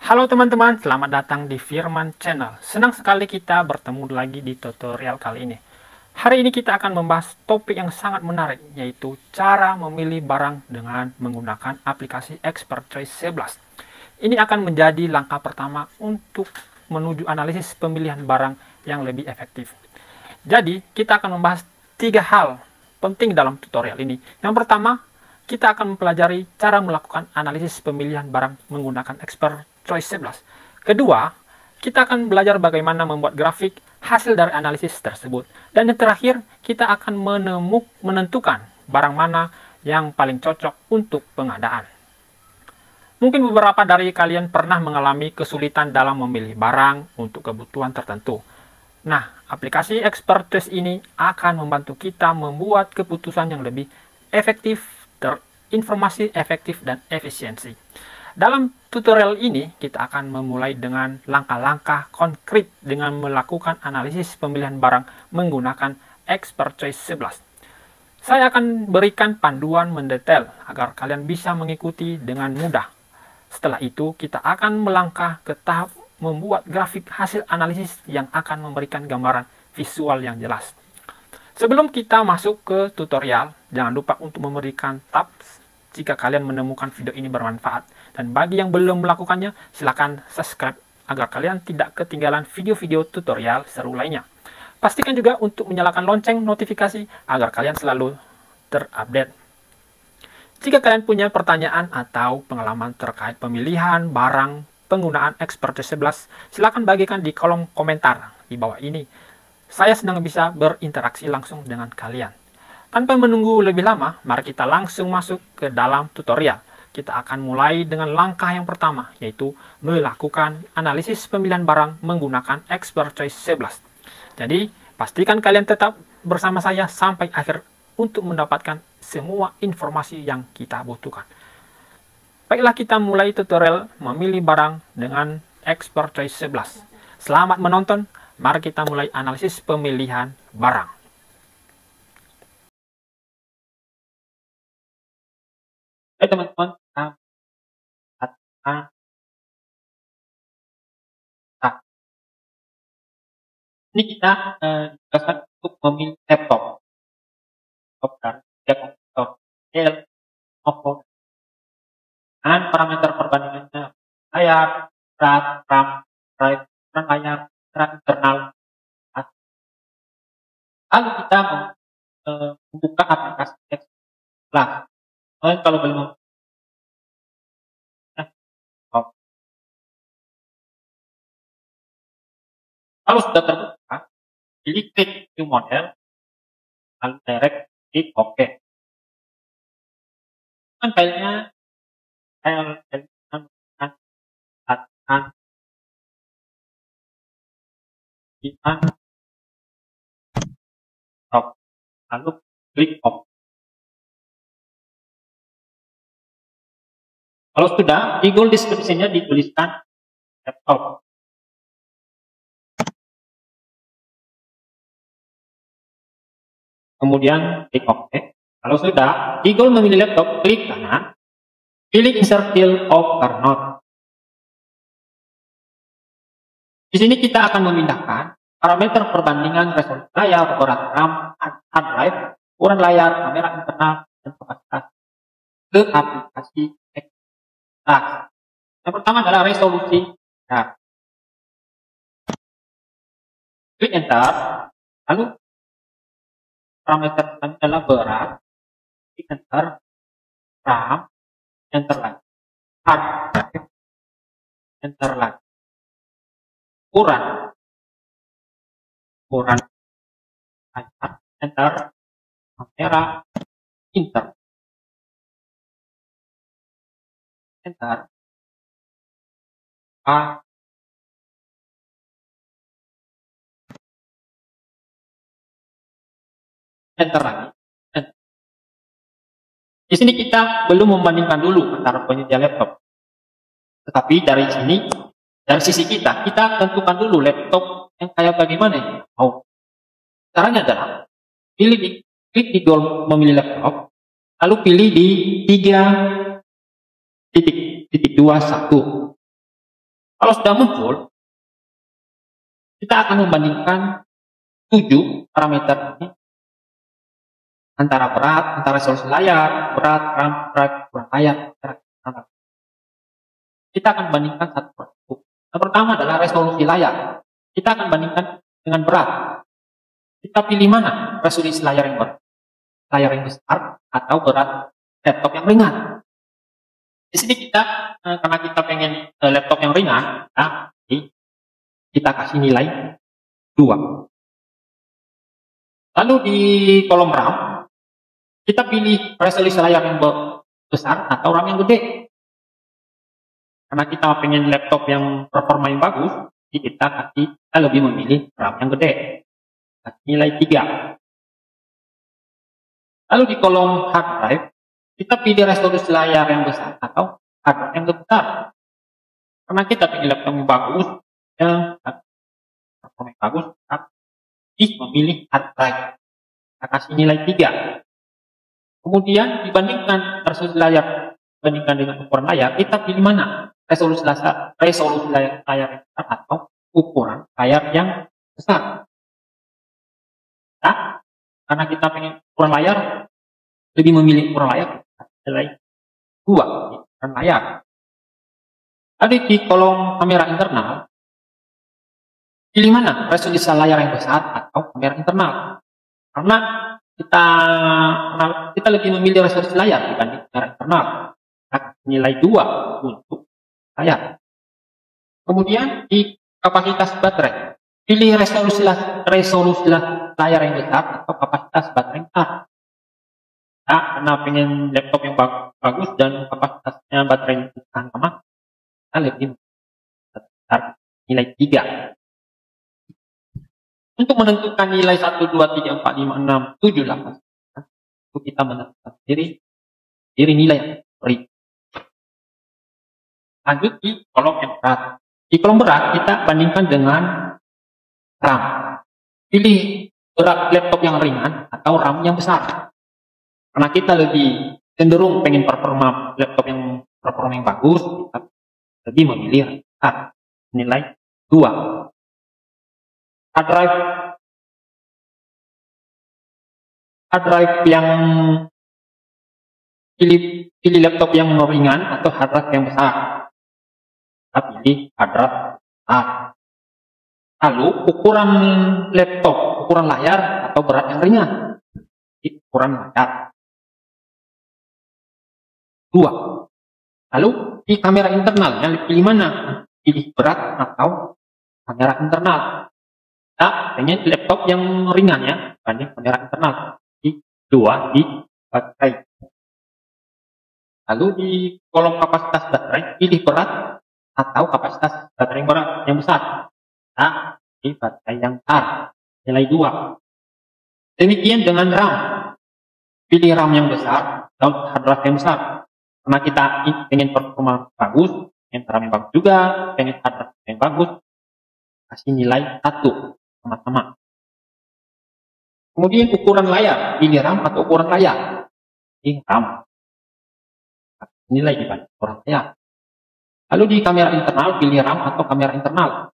Halo teman-teman, selamat datang di Firman Channel. Senang sekali kita bertemu lagi di tutorial kali ini. Hari ini kita akan membahas topik yang sangat menarik, yaitu cara memilih barang dengan menggunakan aplikasi Expert Choice 11. Ini akan menjadi langkah pertama untuk menuju analisis pemilihan barang yang lebih efektif. Jadi, kita akan membahas 3 hal penting dalam tutorial ini. Yang pertama, kita akan mempelajari cara melakukan analisis pemilihan barang menggunakan Expert Choice 11. Kedua, kita akan belajar bagaimana membuat grafik hasil dari analisis tersebut. Dan yang terakhir, kita akan menentukan barang mana yang paling cocok untuk pengadaan. Mungkin beberapa dari kalian pernah mengalami kesulitan dalam memilih barang untuk kebutuhan tertentu. Nah, aplikasi Expert Choice ini akan membantu kita membuat keputusan yang lebih efektif, terinformasi efektif, dan efisiensi. Dalam tutorial ini, kita akan memulai dengan langkah-langkah konkret dengan melakukan analisis pemilihan barang menggunakan Expert Choice 11. Saya akan berikan panduan mendetail agar kalian bisa mengikuti dengan mudah. Setelah itu, kita akan melangkah ke tahap membuat grafik hasil analisis yang akan memberikan gambaran visual yang jelas. Sebelum kita masuk ke tutorial, jangan lupa untuk memberikan tabs jika kalian menemukan video ini bermanfaat. Dan bagi yang belum melakukannya, silakan subscribe agar kalian tidak ketinggalan video-video tutorial seru lainnya. Pastikan juga untuk menyalakan lonceng notifikasi agar kalian selalu terupdate. Jika kalian punya pertanyaan atau pengalaman terkait pemilihan barang penggunaan Expert Choice 11, silakan bagikan di kolom komentar di bawah ini. Saya senang bisa berinteraksi langsung dengan kalian. Tanpa menunggu lebih lama, mari kita langsung masuk ke dalam tutorial. Kita akan mulai dengan langkah yang pertama, yaitu melakukan analisis pemilihan barang menggunakan Expert Choice 11. Jadi, pastikan kalian tetap bersama saya sampai akhir untuk mendapatkan semua informasi yang kita butuhkan. Baiklah, kita mulai tutorial memilih barang dengan Expert Choice 11. Selamat menonton, mari kita mulai analisis pemilihan barang. Oke teman-teman, ini kita ditugaskan untuk memilih laptop dan laptop Dell, Lenovo, dan parameter perbandingannya layar, berat, RAM, drive, ukuran layar, ukuran internal. Lalu kita membuka aplikasi Expert. Kalau belum kalau sudah terbuka, pilih klik New Model, lalu direct klik OK. Kan filenya lalu klik OK. Kalau sudah, di goal description-nya dituliskan laptop. Kemudian klik OK. Kalau sudah, di goal memilih laptop, klik kanan, pilih insert field of or not. Di sini kita akan memindahkan parameter perbandingan resolusi layar, ukuran RAM, hard drive, ukuran layar, kamera internal, dan kapasitas ke aplikasi Expert. Yang pertama adalah resolusi. Nah, klik enter, lalu parameter adalah berat, klik enter, RAM, enter lagi, hard drive, enter lagi, ukuran, enter, kamera, enter, A, enter lagi. Di sini kita belum membandingkan dulu antara penyedia laptop. Tetapi dari sini, dari sisi kita tentukan dulu laptop yang kayak bagaimana ya. Caranya adalah klik di goal memilih laptop, lalu pilih di 3.21. Kalau sudah muncul, kita akan membandingkan 7 parameter ini antara berat, antara resolusi layar, berat, RAM, ukuran layar. Kita akan bandingkan satu persatu. Yang pertama adalah resolusi layar. Kita akan bandingkan dengan berat. Kita pilih mana? Resolusi layar yang besar atau berat laptop yang ringan. Di sini kita karena kita pengen laptop yang ringan, kita kasih nilai 2. Lalu di kolom RAM kita pilih resolusi layar yang besar atau RAM yang gede. Karena kita pengen laptop yang performa yang bagus, kita lebih memilih RAM yang gede. Nilai 3. Lalu di kolom hard drive, kita pilih resolusi layar yang besar atau hard drive yang besar. Karena kita pilih laptop yang bagus, performa yang bagus, kita memilih hard drive. Kita kasih nilai 3. Kemudian dibandingkan resolusi layar dibandingkan dengan ukuran layar, kita pilih mana? Resolusi layar yang besar atau ukuran layar yang besar. Nah, karena kita pengen ukuran layar, lebih memilih ukuran layar, nilai 2 ukuran layar. Tadi di kolom kamera internal, pilih mana? Resolusi layar yang besar atau kamera internal. Karena kita lebih memilih resolusi layar dibanding kamera internal. Nilai 2 untuk layar. Kemudian di kapasitas baterai, pilih resolusi layar yang besar atau kapasitas baterai yang besar. Nah, karena pengen laptop yang bagus dan kapasitasnya baterai yang tahan lama, kita lebih besar nilai 3. Untuk menentukan nilai 1, 2, 3, 4, 5, 6, 7, 8, itu kita menentukan sendiri nilai yang beri. Lanjut di kolom yang berat. Di kolom berat kita bandingkan dengan RAM. Pilih berat laptop yang ringan atau RAM yang besar. Karena kita lebih cenderung pengen performa laptop yang performa yang bagus, kita lebih memilih besar. Nilai 2. Hard drive yang pilih laptop yang ringan atau hard drive yang besar. Kita pilih hard drive besar. Lalu ukuran laptop, ukuran layar atau berat yang ringan. Ukuran layar 2. Lalu di kamera internal, yang pilih mana? Pilih berat atau kamera internal. Kita pengen laptop yang ringan ya, banding kamera internal. Di 2 di baterai. Lalu di kolom kapasitas baterai, pilih berat atau kapasitas baterai yang besar. Nah, di baterai yang besar, nilai 2. Demikian dengan RAM. Pilih RAM yang besar atau hard drive yang besar. Karena kita ingin performa bagus, ingin RAM yang bagus juga, ingin hard drive yang bagus, kasih nilai 1 sama-sama. Kemudian ukuran layar, pilih RAM atau ukuran layar. Pilih RAM. Nilai dibanding ukuran layar. Lalu di kamera internal, pilih RAM atau kamera internal.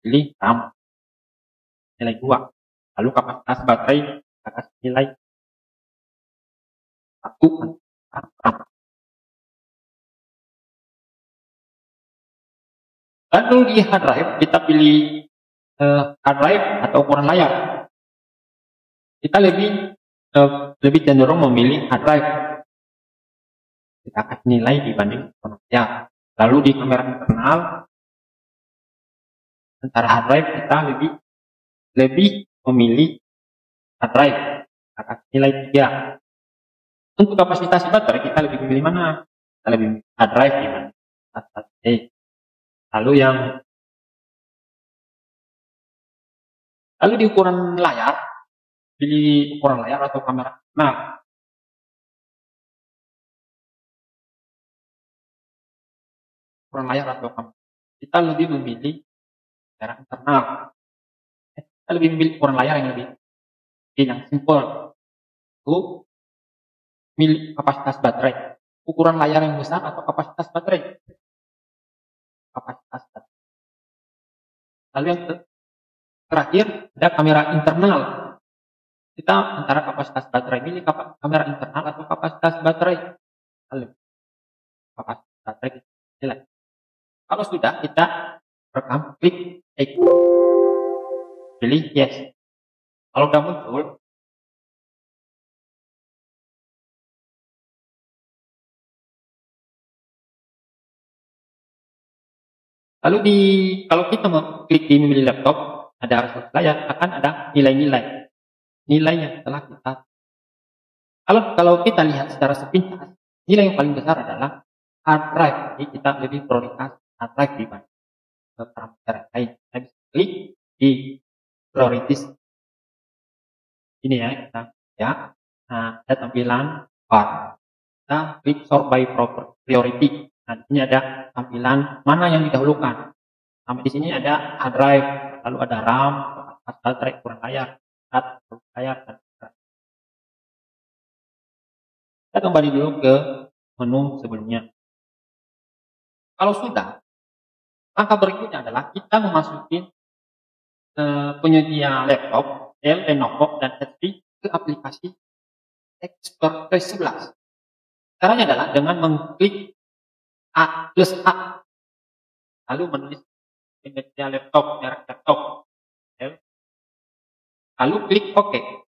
Pilih RAM. Nilai 2. Lalu kapasitas baterai, kita kasih nilai 1. Lalu di hard drive, kita pilih hard drive atau ukuran layar. Kita lebih cenderung memilih hard drive. Kita kasih nilai dibanding ukuran layar. Lalu di kamera internal, antara hard drive kita lebih memilih hard drive. Kita kasih nilai 3. Untuk kapasitas baterai kita lebih memilih mana? Kita lebih memilih hard drive dibanding baterai. Lalu di ukuran layar, pilih ukuran layar atau kamera. Nah, ukuran layar atau kamera. Kita lebih memilih kamera internal. Kita lebih memilih ukuran layar yang simple. Itu milih kapasitas baterai. Ukuran layar yang besar atau kapasitas baterai? Lalu yang terakhir ada kamera internal. Kita antara kapasitas baterai milik kamera internal atau kapasitas baterai. Lalu kapasitas baterai kita nilai. Kalau sudah, kita rekam, klik icon, pilih yes. Kalau sudah muncul, lalu kalau kita klik di memilih laptop, ada resolusi layar, akan ada nilai-nilai yang telah kita. Kalau kita lihat secara sepintas, nilai yang paling besar adalah hard drive. Jadi kita lebih prioritas hard drive dibanding parameter lain. Kita bisa klik di priorities. Ini ya, kita ya. Nah, ada tampilan bar. Kita klik sort by priority. Nah, ini ada tampilan mana yang didahulukan. Sampai di sini ada hard drive, lalu ada RAM, baterai, ukuran layar, layar, dan kita kembali dulu ke menu sebelumnya. Kalau sudah, langkah berikutnya adalah kita memasuki penyedia laptop, Dell, Lenovo, dan HP ke aplikasi Expert 11. Caranya adalah dengan mengklik A+A, lalu menulis penyedia laptop, merek laptop, Dell, lalu klik OK.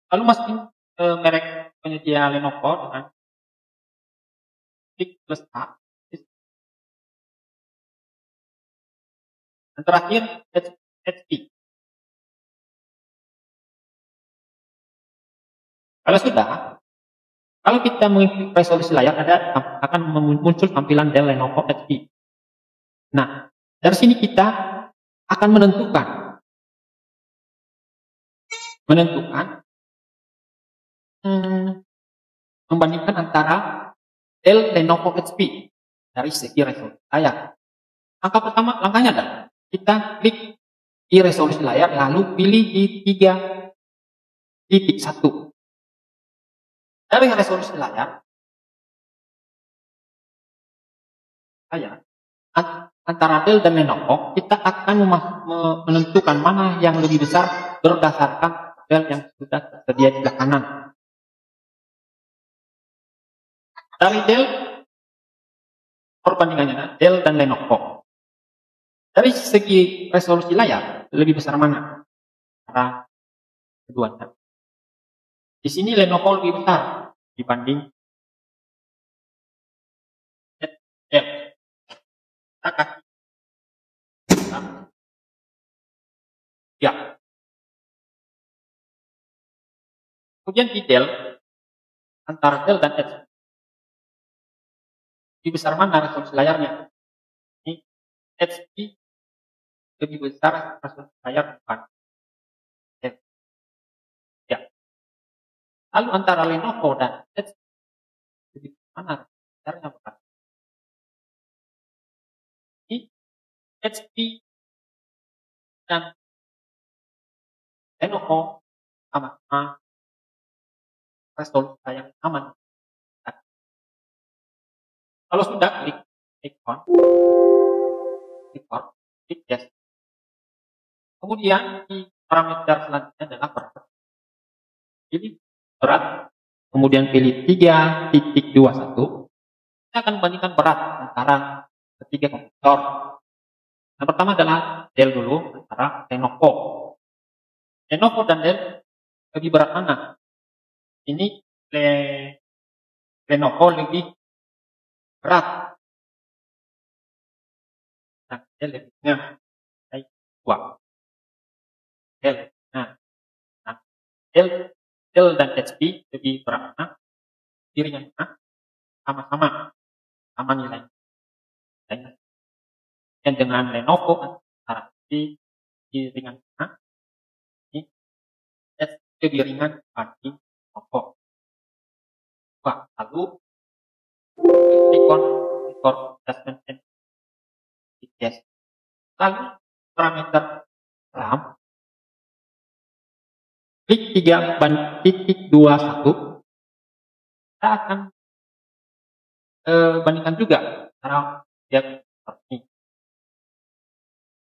Lalu masukin merek penyedia Lenovo dengan klik +A. Dan terakhir HP. Kalau kita mengklik resolusi layar, akan muncul tampilan Dell, Lenovo, HP. Nah, dari sini kita akan menentukan membandingkan antara Dell, Lenovo, HP dari segi resolusi layar. Langkahnya adalah kita klik di resolusi layar, lalu pilih di 3.1. Dari resolusi layar, antara Dell dan Lenovo, kita akan menentukan mana yang lebih besar berdasarkan Dell yang sudah tersedia di sebelah kanan. Dari Dell, perbandingannya Dell dan Lenovo. Dari segi resolusi layar, lebih besar mana? Antara keduanya. Di sini Lenovo lebih besar dibanding Dell. Ya. Kemudian di Dell, antara Dell dan HP, lebih besar mana resolusi layarnya? Ini HP lebih besar resolusi layar dibanding Dell. Ya. Lalu antara Lenovo dan HP, lebih besar mana layarnya? Ini HP dan Lenovo sama resolusi layar aman. Kalau sudah, klik icon, klik yes. Kemudian di parameter selanjutnya adalah berat. Jadi berat, kemudian pilih 3.21. Kita akan bandingkan berat antara ketiga komputer. Yang pertama adalah Dell dulu, antara Lenovo. Lenovo dan Dell lebih berat mana? Ini Lenovo lebih berat. Nah, Dell lebihnya naik 2. Dell. Nah, Dell dan HP lebih berat mana? Dirinya sama nilai. Dan dengan Lenovo antara di ringan mana? Ini lebih ringan dibanding Lenovo. Lalu icon adjustment and yes. Lalu parameter RAM, klik 3.21. Kita akan bandingkan juga antara dia seperti ini.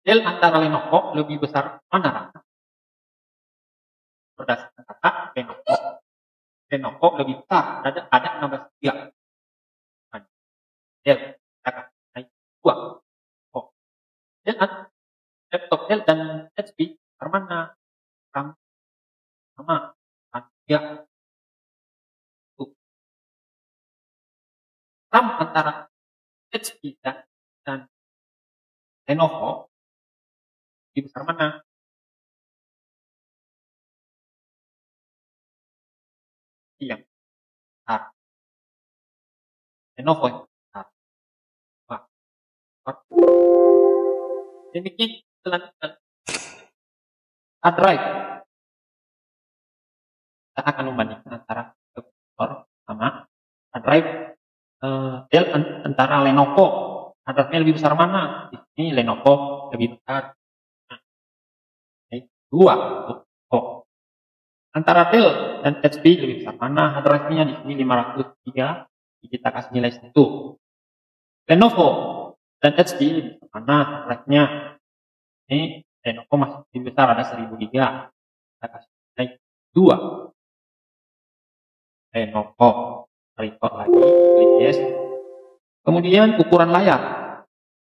Dell antara Lenovo lebih besar mana, Raka? Berdasarkan kata Lenovo lebih besar, ada 16 GB. Dell akan naik 2. Oh. Dell laptop Dell dan HP mana? Sama. Ya. RAM antara HP dan Lenovo lebih besar mana? Yang besar. Lenovo yang besar. Wah. Demikian selanjutnya. Hard drive. Kita akan membandingkan antara komputer sama hard drive. Dell antara Lenovo. Hard drive-nya lebih besar mana? Di sini Lenovo lebih besar. Dua. Oh. Antara Dell dan HP lebih besar mana? Hard drive-nya di sini 503. Kita kasih nilai 1. Lenovo dan HP lebih besar mana? Hard drive-nya ini Lenovo masih lebih besar, ada 1000 GB. Kita kasih nilai 2. Lenovo. Record lagi, klik yes. Kemudian ukuran layar.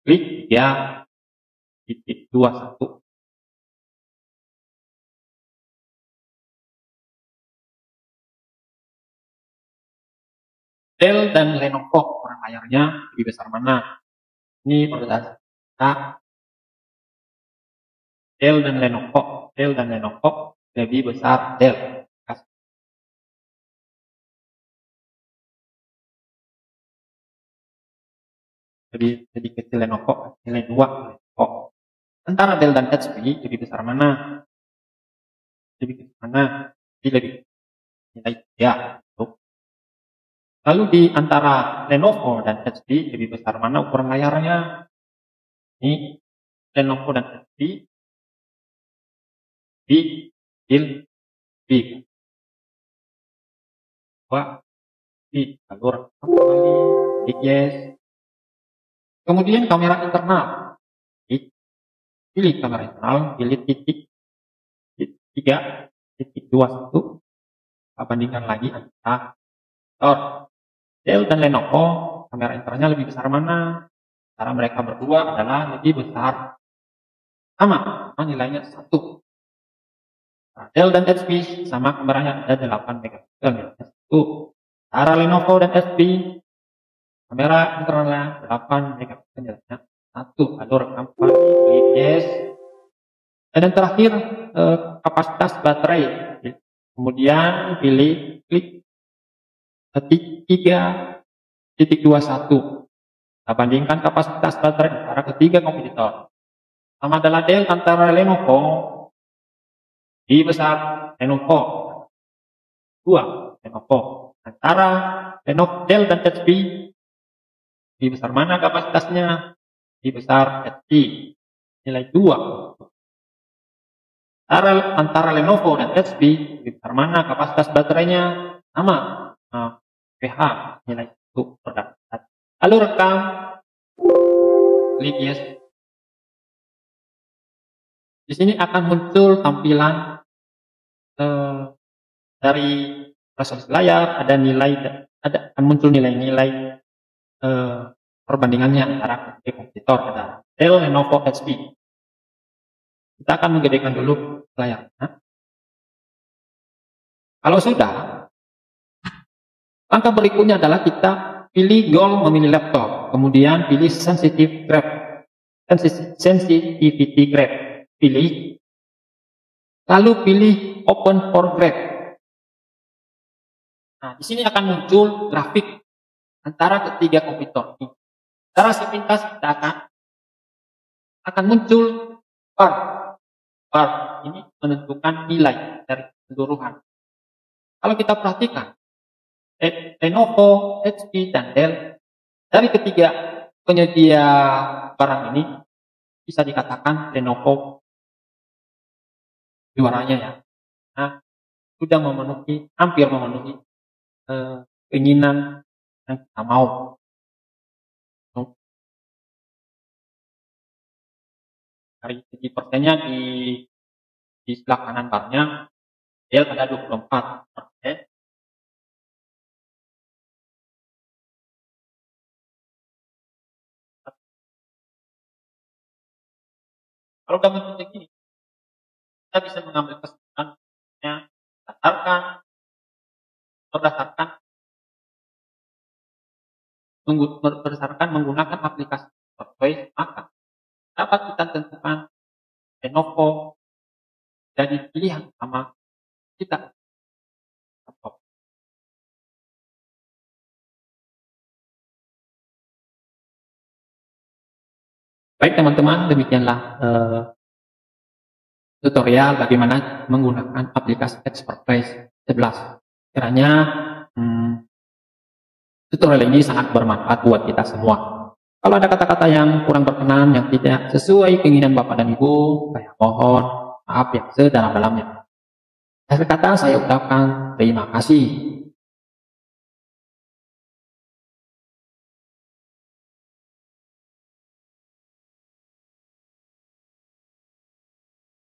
Klik 3.21. Dell dan Lenovo ukuran layarnya lebih besar mana? Ini berdasarkan Dell dan Lenovo. Dell dan Lenovo lebih besar Dell. Lebih kecil Lenovo, nilai 2 Lenovo. Antara Dell dan HP lebih besar mana? Lebih kecil mana? Lebih nilai 3. Lalu di antara Lenovo dan HP lebih besar mana ukuran layarnya? Ini Lenovo dan HP big. Lalu rekam kembali, klik yes. Kemudian kamera internal. Pilih kamera internal, pilih titik 3.21. Bandingkan lagi antara Dell dan Lenovo, kamera internalnya lebih besar mana? Cara mereka berdua adalah lebih besar. Sama nilainya 1. Dell dan HP sama kameranya ada 8 megapiksel. 1. Cara Lenovo dan HP kamera internalnya 8 megapiksel. 1. Lalu rekam kembali, klik yes. Dan yang terakhir kapasitas baterai. Kemudian pilih klik 3.21. Bandingkan kapasitas baterai antara ketiga kompetitor. Sama adalah Dell antara Lenovo lebih besar Lenovo. 2. Lenovo. Antara Lenovo Dell dan HP lebih besar mana kapasitasnya? Lebih besar HP. Nilai 2. Antara Lenovo dan HP lebih besar mana kapasitas baterainya? Sama. PH nilai 1 berdasarkan. Lalu rekam, klik yes. Di sini akan muncul tampilan dari resolusi layar, ada muncul nilai-nilai perbandingannya antara kompetitor, ada Dell, Lenovo, HP. Kita akan menggedekan dulu layarnya. Kalau sudah, langkah berikutnya adalah kita pilih goal memilih laptop, kemudian pilih sensitivity graph, pilih, lalu pilih open for graph. Nah, di sini akan muncul grafik antara ketiga kompetitor. Secara sepintas kita akan muncul bar ini menentukan nilai dari keseluruhan. Kalau kita perhatikan, Lenovo, HP, dan Dell dari ketiga penyedia barang ini bisa dikatakan Lenovo juaranya ya. Nah, sudah hampir memenuhi keinginan yang kita mau. dari segi persennya di sebelah kanan barnya Dell ada 24%. Kalau dalam bentuk ini kita bisa mengambil kesimpulan berdasarkan menggunakan aplikasi Workplace, maka dapat kita tentukan Lenovo jadi pilihan utama kita. Baik teman-teman, demikianlah tutorial bagaimana menggunakan aplikasi Workplace 11. Kiranya tutorial ini sangat bermanfaat buat kita semua. Kalau ada kata-kata yang kurang berkenan, yang tidak sesuai keinginan Bapak dan Ibu, saya mohon maaf yang sedalam-dalamnya. Akhir kata saya ucapkan terima kasih.